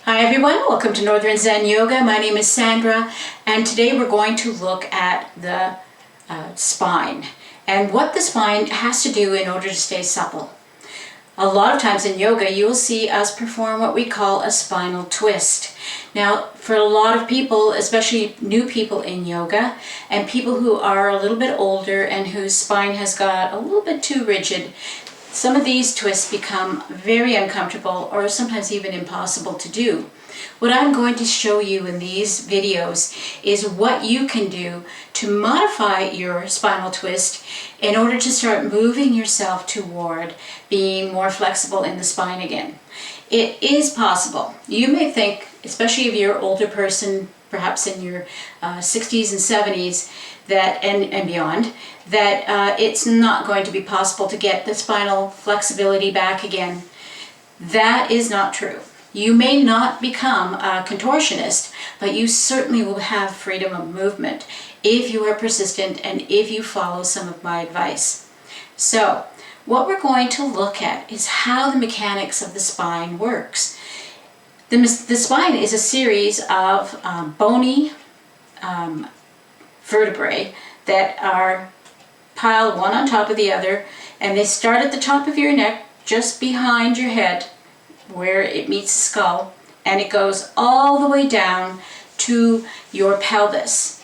Hi everyone, welcome to Northern Zen Yoga. My name is Sandra and today we're going to look at the spine and what the spine has to do in order to stay supple. A lot of times in yoga you will see us perform what we call a spinal twist. Now for a lot of people, especially new people in yoga and people who are a little bit older and whose spine has got a little bit too rigid, some of these twists become very uncomfortable or sometimes even impossible to do. What I'm going to show you in these videos is what you can do to modify your spinal twist in order to start moving yourself toward being more flexible in the spine again. It is possible. You may think, especially if you're an older person, perhaps in your 60s and 70s, that and beyond, that it's not going to be possible to get the spinal flexibility back again. That is not true. You may not become a contortionist, but you certainly will have freedom of movement if you are persistent and if you follow some of my advice. So, what we're going to look at is how the mechanics of the spine works. The spine is a series of bony vertebrae that are piled one on top of the other, and they start at the top of your neck, just behind your head, where it meets the skull, and it goes all the way down to your pelvis.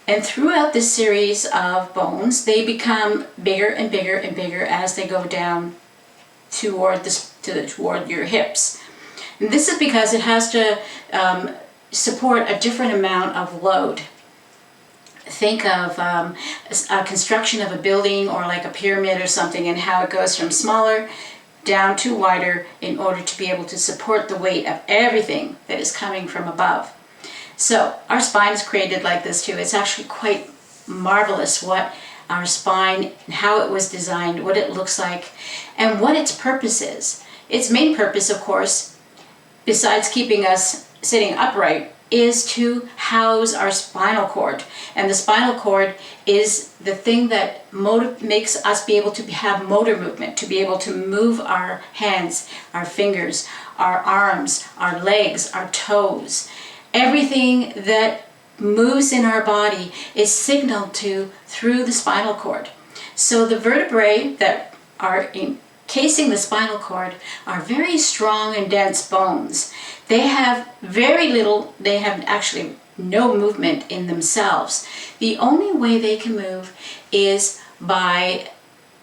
And throughout this series of bones, they become bigger and bigger and bigger as they go down toward your hips. And this is because it has to support a different amount of load. Think of a construction of a building or like a pyramid or something, and how it goes from smaller down to wider in order to be able to support the weight of everything that is coming from above. So our spine is created like this too. It's actually quite marvelous what our spine, how it was designed, what it looks like, and what its purpose is. Its main purpose, of course, besides keeping us sitting upright, is to house our spinal cord. And the spinal cord is the thing that makes us be able to have motor movement, to be able to move our hands, our fingers, our arms, our legs, our toes. Everything that moves in our body is signaled to through the spinal cord. So the vertebrae that are encasing the spinal cord are very strong and dense bones. They have very little, they have actually no movement in themselves. The only way they can move is by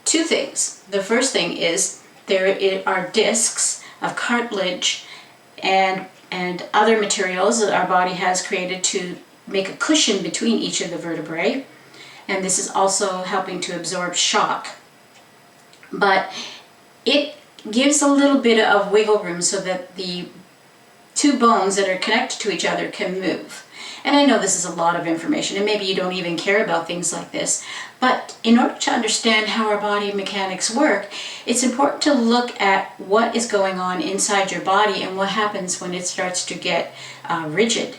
two things. The first thing is there are discs of cartilage and other materials that our body has created to make a cushion between each of the vertebrae. And this is also helping to absorb shock. But it gives a little bit of wiggle room so that the two bones that are connected to each other can move. And I know this is a lot of information, and maybe you don't even care about things like this, but in order to understand how our body mechanics work, it's important to look at what is going on inside your body and what happens when it starts to get rigid.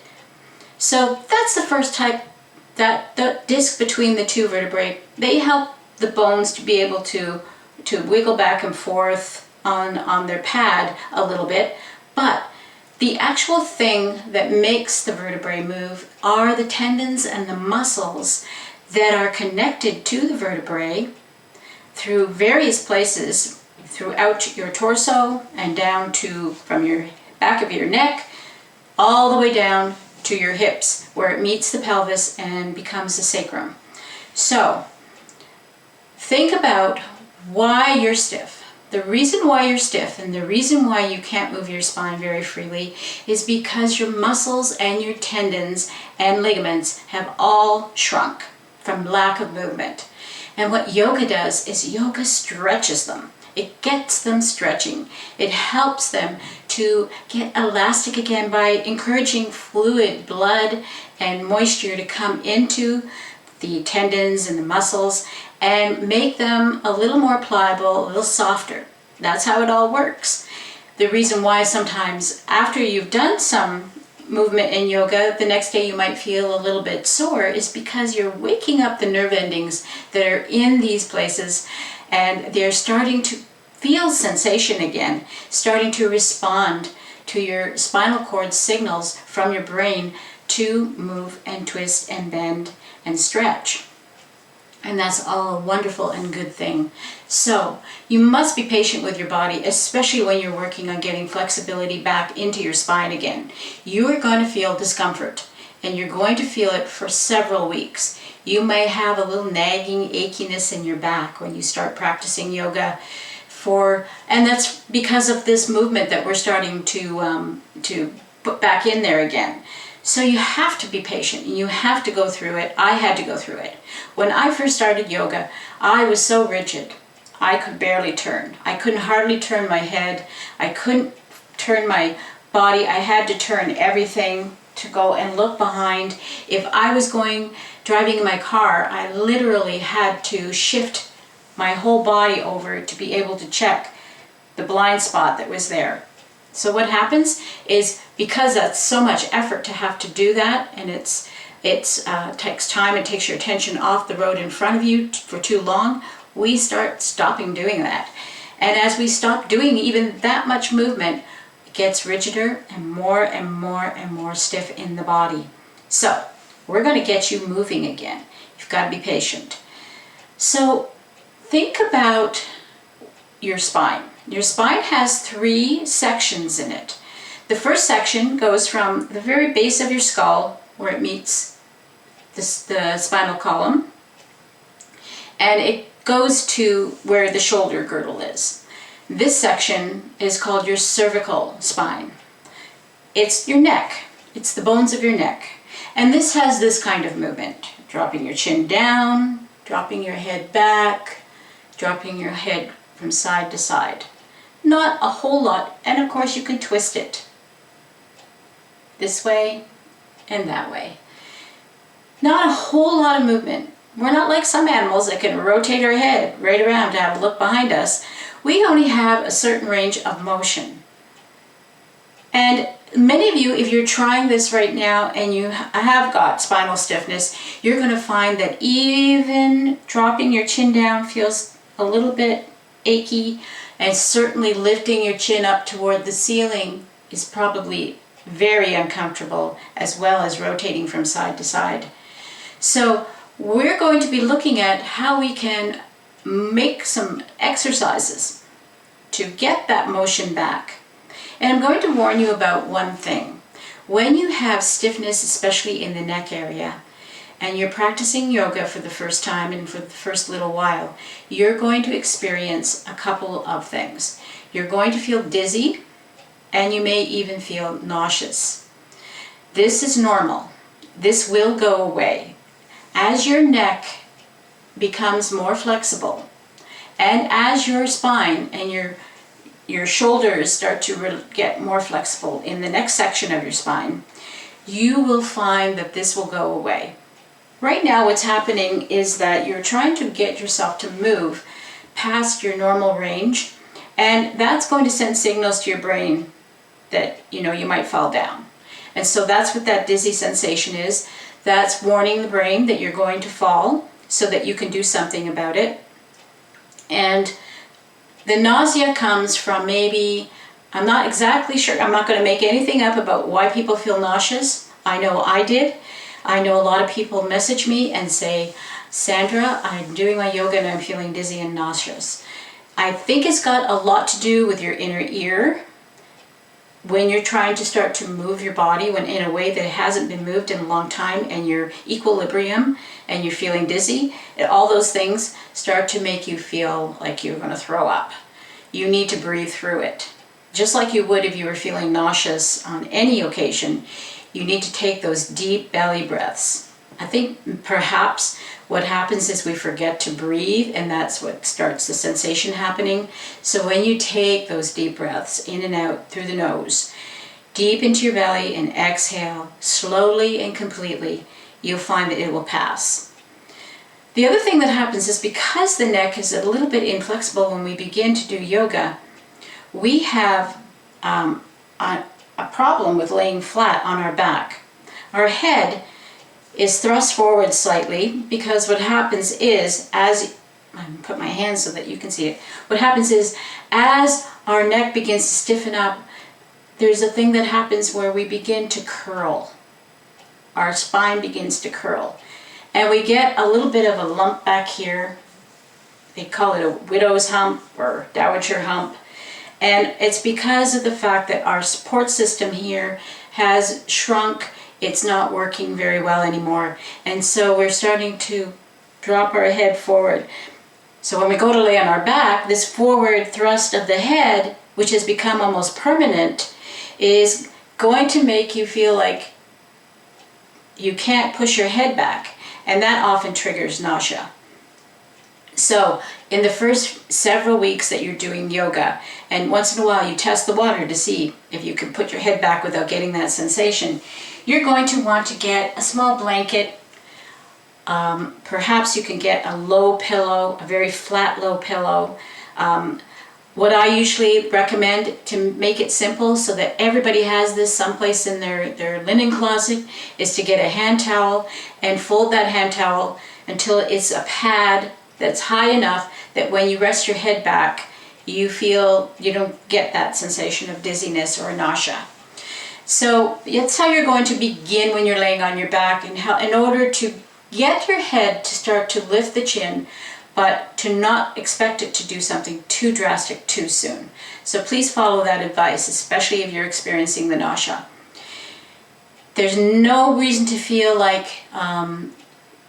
So that's the first type, that the disc between the two vertebrae. They help the bones to be able to wiggle back and forth on their pad a little bit, but the actual thing that makes the vertebrae move are the tendons and the muscles that are connected to the vertebrae through various places throughout your torso and down to from your back of your neck all the way down to your hips, where it meets the pelvis and becomes the sacrum. So think about why you're stiff. The reason why you're stiff and the reason why you can't move your spine very freely is because your muscles and your tendons and ligaments have all shrunk from lack of movement. And what yoga does is yoga stretches them. It gets them stretching. It helps them to get elastic again by encouraging fluid, blood, and moisture to come into the tendons and the muscles and make them a little more pliable, a little softer. That's how it all works. The reason why sometimes after you've done some movement in yoga, the next day you might feel a little bit sore is because you're waking up the nerve endings that are in these places, and they're starting to feel sensation again, starting to respond to your spinal cord signals from your brain to move and twist and bend and stretch. And that's all a wonderful and good thing. So you must be patient with your body, especially when you're working on getting flexibility back into your spine again. You are going to feel discomfort, and you're going to feel it for several weeks. You may have a little nagging achiness in your back when you start practicing yoga, and that's because of this movement that we're starting to put back in there again. So you have to be patient, and you have to go through it. I had to go through it. When I first started yoga, I was so rigid. I could barely turn. I couldn't hardly turn my head. I couldn't turn my body. I had to turn everything to go and look behind. If I was driving in my car, I literally had to shift my whole body over to be able to check the blind spot that was there. So what happens is, because that's so much effort to have to do that, and it takes time, it takes your attention off the road in front of you for too long, we start stopping doing that. And as we stop doing even that much movement, it gets rigider and more and more and more stiff in the body. So we're going to get you moving again. You've got to be patient. So think about your spine. Your spine has 3 sections in it. The first section goes from the very base of your skull, where it meets the spinal column, and it goes to where the shoulder girdle is. This section is called your cervical spine. It's your neck. It's the bones of your neck. And this has this kind of movement: dropping your chin down, dropping your head back, dropping your head from side to side. Not a whole lot, and of course you can twist it this way and that way. Not a whole lot of movement. We're not like some animals that can rotate our head right around to have a look behind us. We only have a certain range of motion. And many of you, if you're trying this right now and you have got spinal stiffness, you're going to find that even dropping your chin down feels a little bit achy, and certainly lifting your chin up toward the ceiling is probably very uncomfortable, as well as rotating from side to side. So we're going to be looking at how we can make some exercises to get that motion back. And I'm going to warn you about one thing. When you have stiffness, especially in the neck area, and you're practicing yoga for the first time and for the first little while, you're going to experience a couple of things. You're going to feel dizzy, and you may even feel nauseous. This is normal. This will go away. As your neck becomes more flexible, and as your spine and your shoulders start to get more flexible in the next section of your spine, you will find that this will go away. Right now what's happening is that you're trying to get yourself to move past your normal range, and that's going to send signals to your brain that you might fall down. And so that's what that dizzy sensation is. That's warning the brain that you're going to fall so that you can do something about it. And the nausea comes from maybe, I'm not exactly sure, I'm not going to make anything up about why people feel nauseous. I know I did. I know a lot of people message me and say, Sandra, I'm doing my yoga and I'm feeling dizzy and nauseous. I think it's got a lot to do with your inner ear. When you're trying to start to move your body in a way that hasn't been moved in a long time, and your equilibrium, and you're feeling dizzy, all those things start to make you feel like you're going to throw up. You need to breathe through it. Just like you would if you were feeling nauseous on any occasion, you need to take those deep belly breaths. I think perhaps what happens is we forget to breathe, and that's what starts the sensation happening. So when you take those deep breaths in and out through the nose, deep into your belly, and exhale slowly and completely, you'll find that it will pass. The other thing that happens is, because the neck is a little bit inflexible when we begin to do yoga, we have a problem with laying flat on our back. Our head is thrust forward slightly, because what happens is, I put my hands so that you can see it, what happens is, as our neck begins to stiffen up, there's a thing that happens where we begin to curl. Our spine begins to curl. And we get a little bit of a lump back here. They call it a widow's hump or dowager hump. And it's because of the fact that our support system here has shrunk. It's not working very well anymore. And so we're starting to drop our head forward. So when we go to lay on our back, this forward thrust of the head, which has become almost permanent, is going to make you feel like you can't push your head back. And that often triggers nausea. So in the first several weeks that you're doing yoga, and once in a while you test the water to see if you can put your head back without getting that sensation, you're going to want to get a small blanket. Perhaps you can get a low pillow, a very flat low pillow. What I usually recommend to make it simple so that everybody has this someplace in their linen closet is to get a hand towel and fold that hand towel until it's a pad that's high enough that when you rest your head back, you feel you don't get that sensation of dizziness or nausea. So that's how you're going to begin when you're laying on your back, and how, in order to get your head to start to lift the chin, but to not expect it to do something too drastic too soon. So please follow that advice, especially if you're experiencing the nausea. There's no reason to feel like,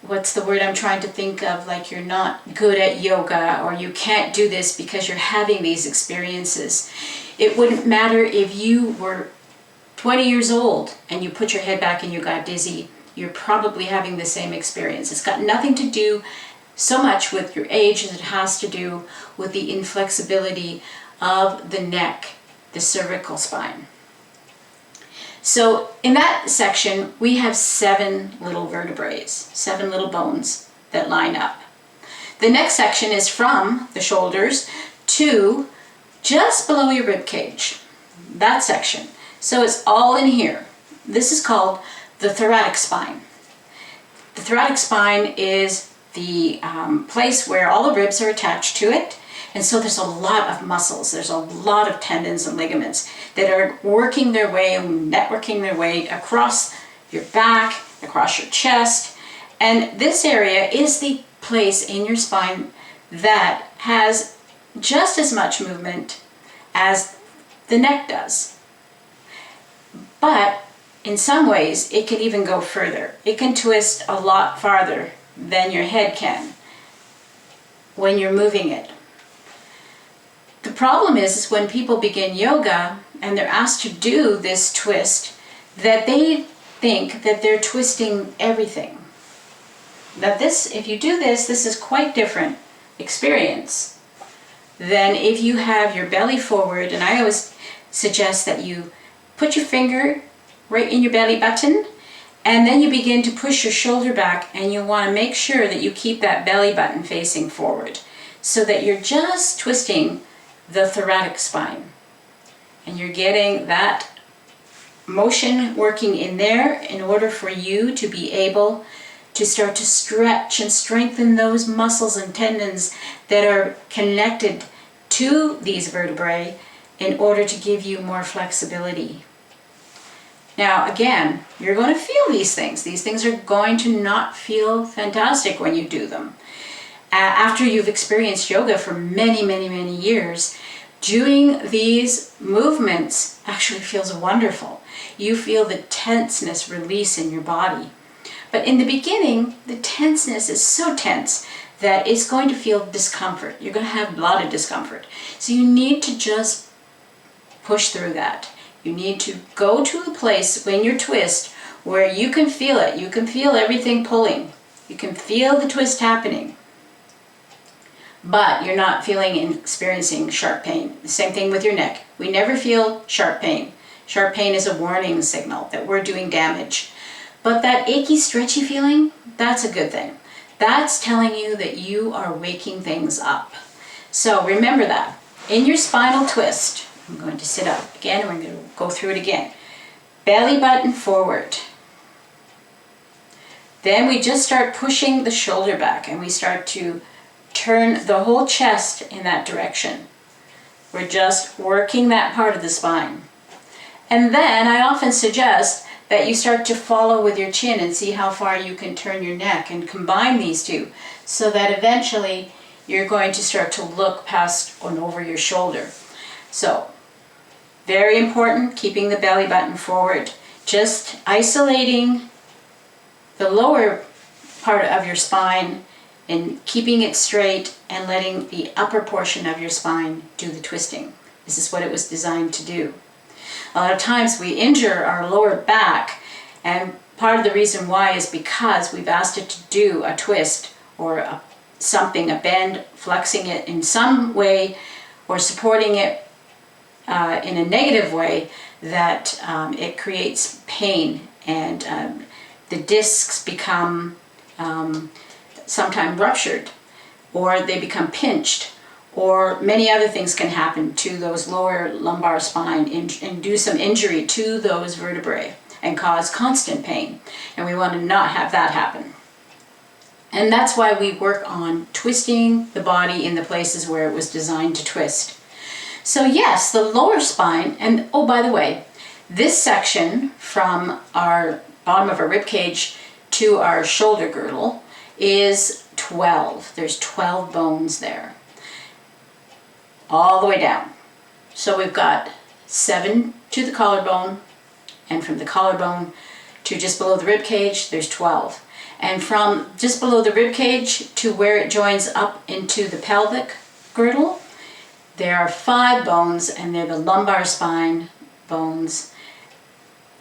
what's the word I'm trying to think of, like you're not good at yoga or you can't do this because you're having these experiences. It wouldn't matter if you were 20 years old and you put your head back and you got dizzy. You're probably having the same experience. It's got nothing to do so much with your age as it has to do with the inflexibility of the neck, the cervical spine. So in that section, we have 7 little vertebrae, 7 little bones that line up. The next section is from the shoulders to just below your rib cage, that section. So it's all in here. This is called the thoracic spine. The thoracic spine is the place where all the ribs are attached to it. And so there's a lot of muscles, there's a lot of tendons and ligaments that are working their way and networking their way across your back, across your chest. And this area is the place in your spine that has just as much movement as the neck does. But in some ways, it can even go further. It can twist a lot farther than your head can when you're moving it. The problem is when people begin yoga and they're asked to do this twist, that they think that they're twisting everything. That this, if you do this, this is quite different experience than if you have your belly forward. And I always suggest that you put your finger right in your belly button, and then you begin to push your shoulder back, and you want to make sure that you keep that belly button facing forward so that you're just twisting the thoracic spine. And you're getting that motion working in there in order for you to be able to start to stretch and strengthen those muscles and tendons that are connected to these vertebrae in order to give you more flexibility. Now again, you're going to feel these things. These things are going to not feel fantastic when you do them. After you've experienced yoga for many, many, many years, doing these movements actually feels wonderful. You feel the tenseness release in your body. But in the beginning, the tenseness is so tense that it's going to feel discomfort. You're going to have a lot of discomfort. So you need to just push through that. You need to go to a place when you twist where you can feel it. You can feel everything pulling. You can feel the twist happening. But you're not feeling and experiencing sharp pain. The same thing with your neck. We never feel sharp pain. Sharp pain is a warning signal that we're doing damage. But that achy, stretchy feeling, that's a good thing. That's telling you that you are waking things up. So remember that. In your spinal twist, I'm going to sit up again and we're going to go through it again. Belly button forward. Then we just start pushing the shoulder back and we start to turn the whole chest in that direction. We're just working that part of the spine. And then I often suggest that you start to follow with your chin and see how far you can turn your neck and combine these two, so that eventually you're going to start to look past and over your shoulder. So, very important, keeping the belly button forward. Just isolating the lower part of your spine and keeping it straight and letting the upper portion of your spine do the twisting. This is what it was designed to do. A lot of times we injure our lower back, and part of the reason why is because we've asked it to do a twist or a bend, flexing it in some way or supporting it in a negative way, that it creates pain, and the discs become sometimes ruptured, or they become pinched, or many other things can happen to those lower lumbar spine and do some injury to those vertebrae and cause constant pain. And we want to not have that happen. And that's why we work on twisting the body in the places where it was designed to twist. So yes, the lower spine, and oh, by the way, this section from our bottom of our rib cage to our shoulder girdle is 12. There's 12 bones there, all the way down. So we've got 7 to the collarbone, and from the collarbone to just below the rib cage, there's 12. And from just below the rib cage to where it joins up into the pelvic girdle, there are 5 bones, and they're the lumbar spine bones.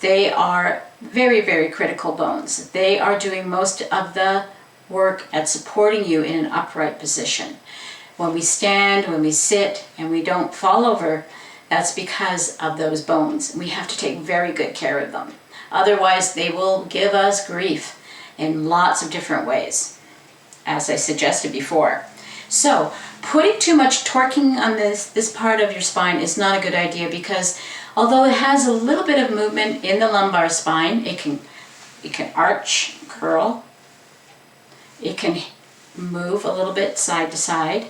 They are very, very critical bones. They are doing most of the work at supporting you in an upright position. When we stand, when we sit, and we don't fall over, that's because of those bones. We have to take very good care of them. Otherwise, they will give us grief in lots of different ways, as I suggested before. So, putting too much torquing on this part of your spine is not a good idea, because although it has a little bit of movement in the lumbar spine, it can arch, curl, it can move a little bit side to side.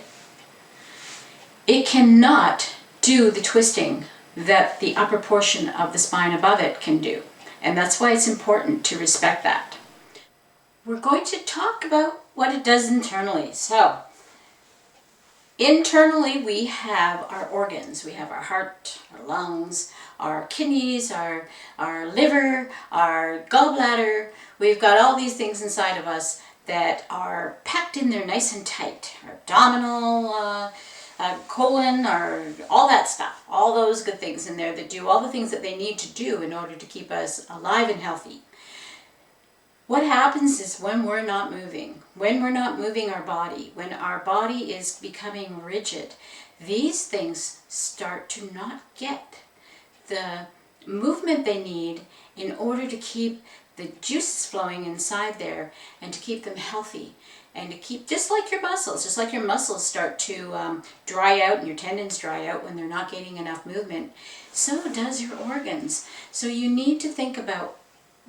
It cannot do the twisting that the upper portion of the spine above it can do. And that's why it's important to respect that. We're going to talk about what it does internally. So, internally we have our organs. We have our heart, our lungs, our kidneys, our liver, our gallbladder. We've got all these things inside of us that are packed in there nice and tight. Our abdominal, colon, or all that stuff. All those good things in there that do all the things that they need to do in order to keep us alive and healthy. What happens is when we're not moving our body, when our body is becoming rigid, these things start to not get the movement they need in order to keep the juices flowing inside there and to keep them healthy. And to keep, just like your muscles start to dry out and your tendons dry out when they're not getting enough movement, so does your organs. So you need to think about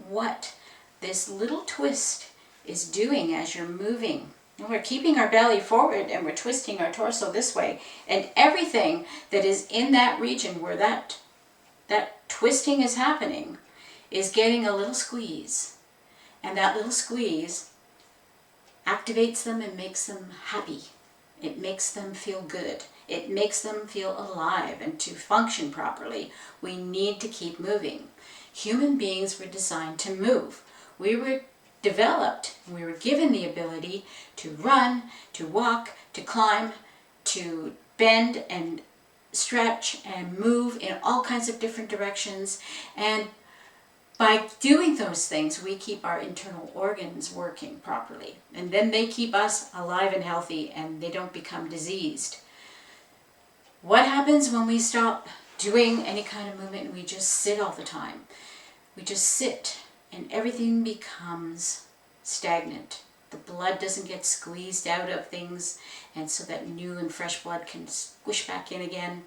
what this little twist is doing as you're moving. And we're keeping our belly forward and we're twisting our torso this way. And everything that is in that region where that twisting is happening is getting a little squeeze. And that little squeeze activates them and makes them happy. It makes them feel good. It makes them feel alive. And to function properly, we need to keep moving. Human beings were designed to move. We were developed, we were given the ability to run, to walk, to climb, to bend and stretch and move in all kinds of different directions. And by doing those things, we keep our internal organs working properly. And then they keep us alive and healthy, and they don't become diseased. What happens when we stop doing any kind of movement and we just sit all the time? We just sit, and everything becomes stagnant. The blood doesn't get squeezed out of things, and so that new and fresh blood can squish back in again.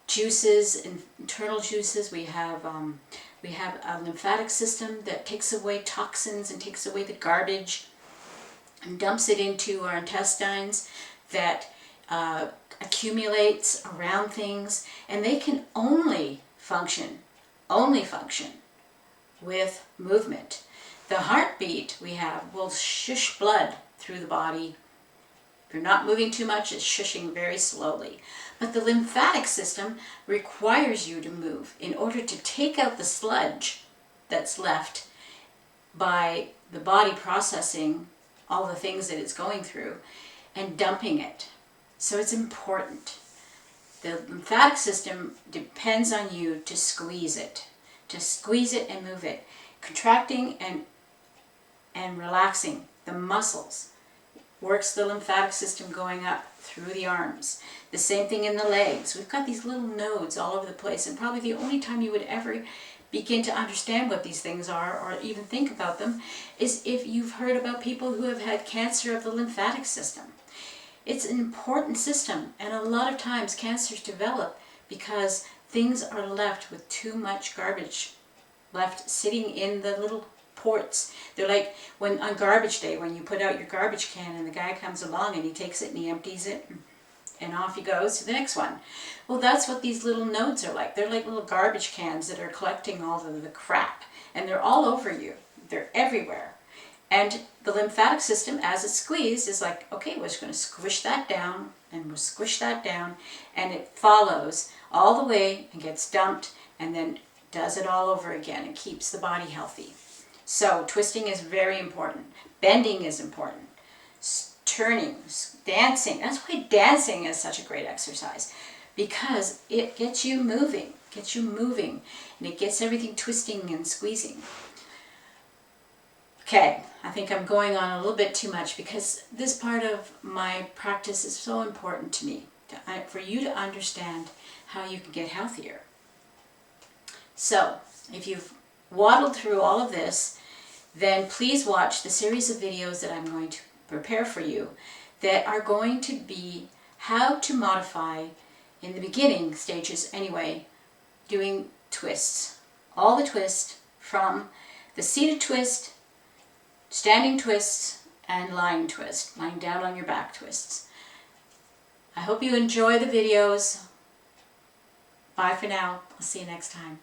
Juices, internal juices, we have a lymphatic system that takes away toxins and takes away the garbage and dumps it into our intestines that accumulates around things, and they can only function only function with movement. The heartbeat we have will shush blood through the body. If you're not moving too much, it's shushing very slowly. But the lymphatic system requires you to move in order to take out the sludge that's left by the body processing all the things that it's going through and dumping it. So it's important. The lymphatic system depends on you to squeeze it and move it, contracting and relaxing the muscles. Works the lymphatic system going up through the arms. The same thing in the legs. We've got these little nodes all over the place, and probably the only time you would ever begin to understand what these things are or even think about them is if you've heard about people who have had cancer of the lymphatic system. It's an important system, and a lot of times cancers develop because things are left with too much garbage left sitting in the little ports. They're like when on garbage day, when you put out your garbage can and the guy comes along and he takes it and he empties it and off he goes to the next one. Well, that's what these little nodes are like. They're like little garbage cans that are collecting all of the crap, and they're all over you. They're everywhere. And the lymphatic system, as it's squeezed, is like, okay, we're just going to squish that down, and we'll squish that down, and it follows all the way and gets dumped, and then does it all over again and keeps the body healthy. So twisting is very important. Bending is important. Turning, dancing. That's why dancing is such a great exercise, because it gets you moving, and it gets everything twisting and squeezing. Okay, I think I'm going on a little bit too much because this part of my practice is so important to me, for you to understand how you can get healthier. So, if you've waddled through all of this, then please watch the series of videos that I'm going to prepare for you that are going to be how to modify, in the beginning stages anyway, doing twists. All the twists from the seated twist, standing twists, and lying twist, lying down on your back twists. I hope you enjoy the videos. Bye for now. I'll see you next time.